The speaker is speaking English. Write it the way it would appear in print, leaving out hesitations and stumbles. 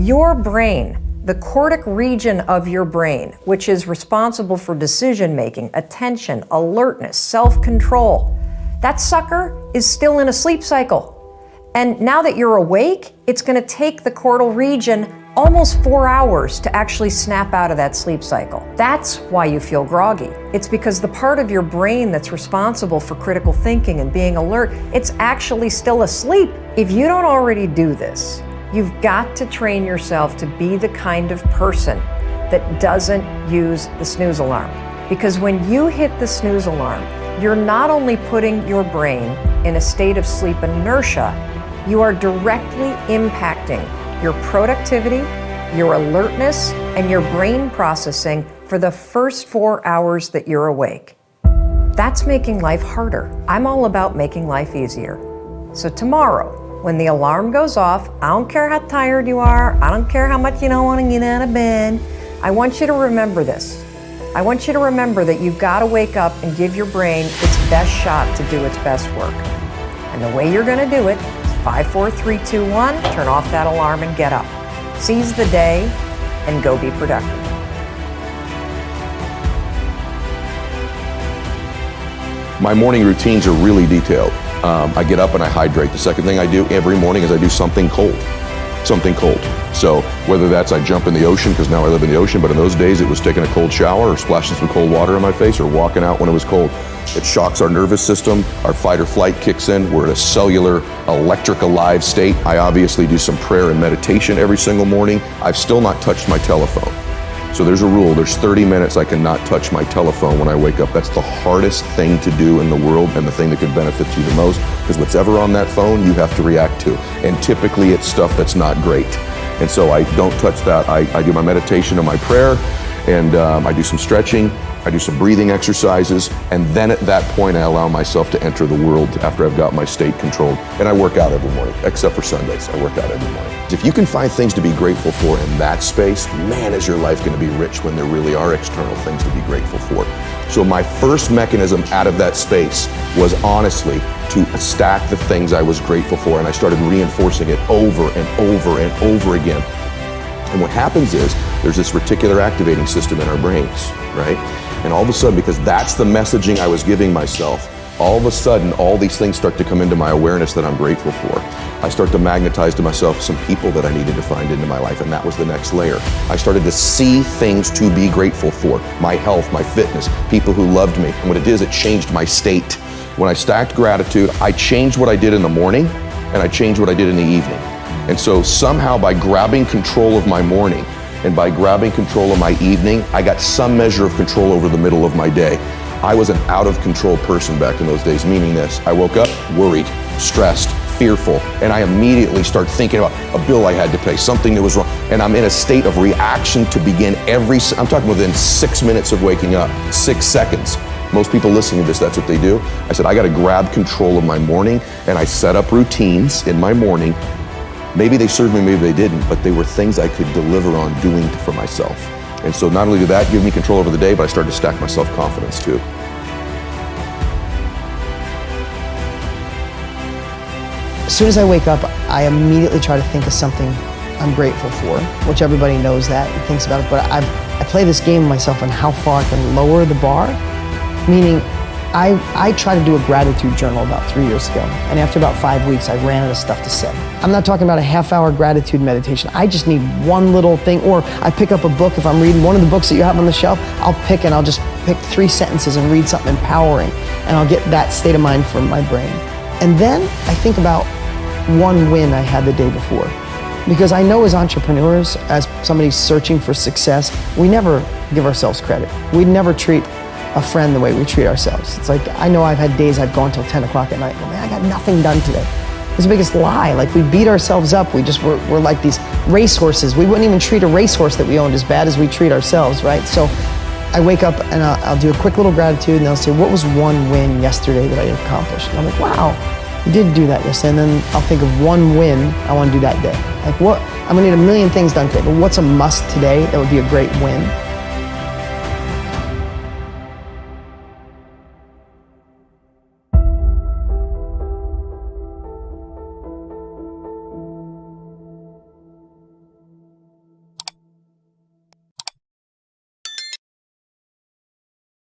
Your brain, the cortic region of your brain, which is responsible for decision-making, attention, alertness, self-control, that sucker is still in a sleep cycle. And now that you're awake, it's going to take the cortical region almost 4 hours to actually snap out of that sleep cycle. That's why you feel groggy. It's because the part of your brain that's responsible for critical thinking and being alert, it's actually still asleep. If you don't already do this, you've got to train yourself to be the kind of person that doesn't use the snooze alarm. Because when you hit the snooze alarm, you're not only putting your brain in a state of sleep inertia, you are directly impacting your productivity, your alertness, and your brain processing for the first 4 hours that you're awake. That's making life harder. I'm all about making life easier. So tomorrow, when the alarm goes off, I don't care how tired you are, I don't care how much you don't want to get out of bed, I want you to remember this. I want you to remember that you've got to wake up and give your brain its best shot to do its best work. And the way you're going to do it is 5, 4, 3, 2, 1, turn off that alarm and get up. Seize the day and go be productive. My morning routines are really detailed. I get up and I hydrate. The second thing I do every morning is I do something cold. Something cold. So whether that's I jump in the ocean, because now I live in the ocean, but in those days it was taking a cold shower or splashing some cold water in my face or walking out when it was cold. It shocks our nervous system, our fight or flight kicks in, we're in a cellular, electric alive state. I obviously do some prayer and meditation every single morning. I've still not touched my telephone. So there's a rule, there's 30 minutes I cannot touch my telephone when I wake up. That's the hardest thing to do in the world and the thing that could benefit you the most, because whatever on that phone you have to react to. And typically it's stuff that's not great. And so I don't touch that. I do my meditation and my prayer, and I do some stretching, I do some breathing exercises, and then at that point I allow myself to enter the world after I've got my state controlled. And I work out every morning, except for Sundays. I work out every morning. If you can find things to be grateful for in that space, man, is your life going to be rich when there really are external things to be grateful for. So my first mechanism out of that space was honestly to stack the things I was grateful for, and I started reinforcing it over and over and over again. And what happens is there's this reticular activating system in our brains, right? And all of a sudden, because that's the messaging I was giving myself, all of a sudden, all these things start to come into my awareness that I'm grateful for. I start to magnetize to myself some people that I needed to find into my life, and that was the next layer. I started to see things to be grateful for. My health, my fitness, people who loved me. And what it is, it changed my state. When I stacked gratitude, I changed what I did in the morning, and I changed what I did in the evening. And so somehow by grabbing control of my morning and by grabbing control of my evening, I got some measure of control over the middle of my day. I was an out of control person back in those days, meaning this: I woke up worried, stressed, fearful, and I immediately start thinking about a bill I had to pay, something that was wrong, and I'm in a state of reaction to begin I'm talking within 6 minutes of waking up, 6 seconds. Most people listening to this, that's what they do. I said, I gotta grab control of my morning, and I set up routines in my morning. Maybe they served me, maybe they didn't, but they were things I could deliver on doing for myself. And so not only did that give me control over the day, but I started to stack my self-confidence too. As soon as I wake up, I immediately try to think of something I'm grateful for, which everybody knows that and thinks about it, but I play this game with myself on how far I can lower the bar, meaning I tried to do a gratitude journal about 3 years ago, and after about 5 weeks, I ran out of stuff to say. I'm not talking about a half-hour gratitude meditation. I just need one little thing, or I pick up a book. If I'm reading one of the books that you have on the shelf, I'll just pick 3 sentences and read something empowering, and I'll get that state of mind from my brain. And then I think about one win I had the day before. Because I know as entrepreneurs, as somebody searching for success, we never give ourselves credit. We never treat a friend the way we treat ourselves. It's like, I know I've had days I've gone till 10 o'clock at night, and man, I got nothing done today. It's the biggest lie. Like, we beat ourselves up. We're like these racehorses. We wouldn't even treat a racehorse that we owned as bad as we treat ourselves, right? So I wake up and I'll do a quick little gratitude, and they'll say, what was one win yesterday that I accomplished? And I'm like, wow, I did do that yesterday. And then I'll think of one win I want to do that day. Like, what? I'm gonna need a million things done today, but what's a must today that would be a great win?